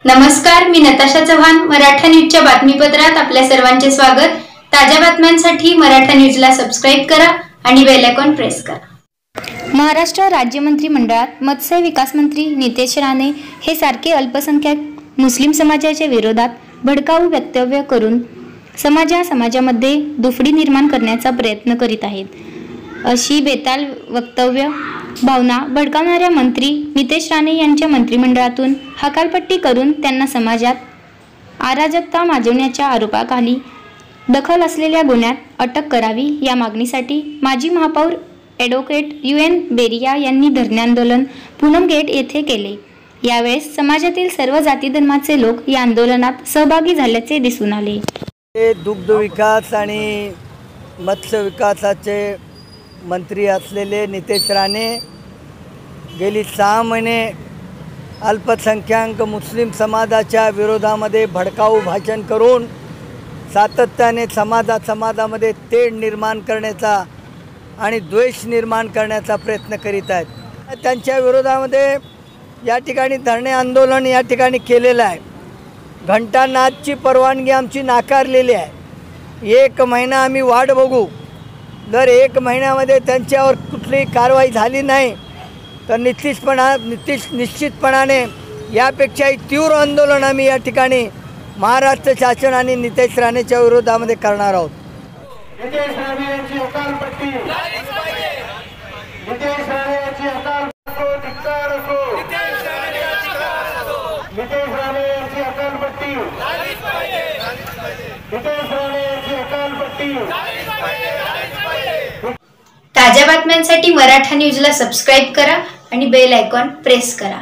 नमस्कार, मी नताशा चव्हाण. मराठा न्यूजच्या बातमीपत्रात आपल्या सर्वांचे स्वागत. ताज्या बातम्यांसाठी मराठा न्यूजला सबस्क्राईब करा आणि बेल आयकॉन प्रेस करा. महाराष्ट्र राज्य मंत्रिमंडळात मत्स्य विकास मंत्री नितेश राणे हे सारखे अल्पसंख्याक मुस्लिम समाजाच्या विरोधात भडकाऊ वक्तव्य करून समाजामध्ये दुफडी निर्माण करण्याचा प्रयत्न करीत आहेत. अशी बेताल वक्तव्य भावना भडकावणाऱ्या मंत्री नितेश राणे यांच्या मंत्रिमंडळातून हकालपट्टी करून त्यांना समाजात अराजकता माजवण्याच्या आरोपाखाली दखल असलेल्या गुन्ह्यात अटक करावी या मागणीसाठी माजी महापौर ॲडव्होकेट UN बेरिया यांनी धरणे आंदोलन पूनम गेट येथे केले. यावेळेस समाजातील सर्व जाती धर्माचे लोक या आंदोलनात सहभागी झाल्याचे दिसून आले. दुग्ध विकास आणि मत्स्य विकासाचे मंत्री असलेले नितेश राणे गेली 6 महिने अल्पसंख्याक मुस्लिम समाजाच्या विरोधामध्ये भडकाऊ भाषण करून सातत्याने समाजामध्ये तेढ निर्माण करण्याचा आणि द्वेष निर्माण करण्याचा प्रयत्न करीत आहेत. त्यांच्या विरोधामध्ये या ठिकाणी धरणे आंदोलन या ठिकाणी केलेलं आहे. घंटानादची परवानगी आमची नाकारलेली आहे. 1 महिना आम्ही वाट बघू. जर 1 महिन्यामध्ये त्यांच्यावर कुठलीही कारवाई झाली नाही तर निश्चितपणाने यापेक्षाही तीव्र आंदोलन आम्ही या ठिकाणी महाराष्ट्र शासन आणि नितेश राणेच्या विरोधामध्ये करणार आहोत. नितेश राणे यांची हकालपट्टी झालीच पाहिजे. नितेश राणे यांची हकालपट्टी धिक्कार असो. नितेश राणे यांची हकालपट्टी झालीच पाहिजे. नितेश राणे यांची हकालपट्टी झालीच पाहिजे. ताज्या बातम्यांसाठी मराठा न्यूजला सबस्क्राईब करा आणि बेल आयकॉन प्रेस करा.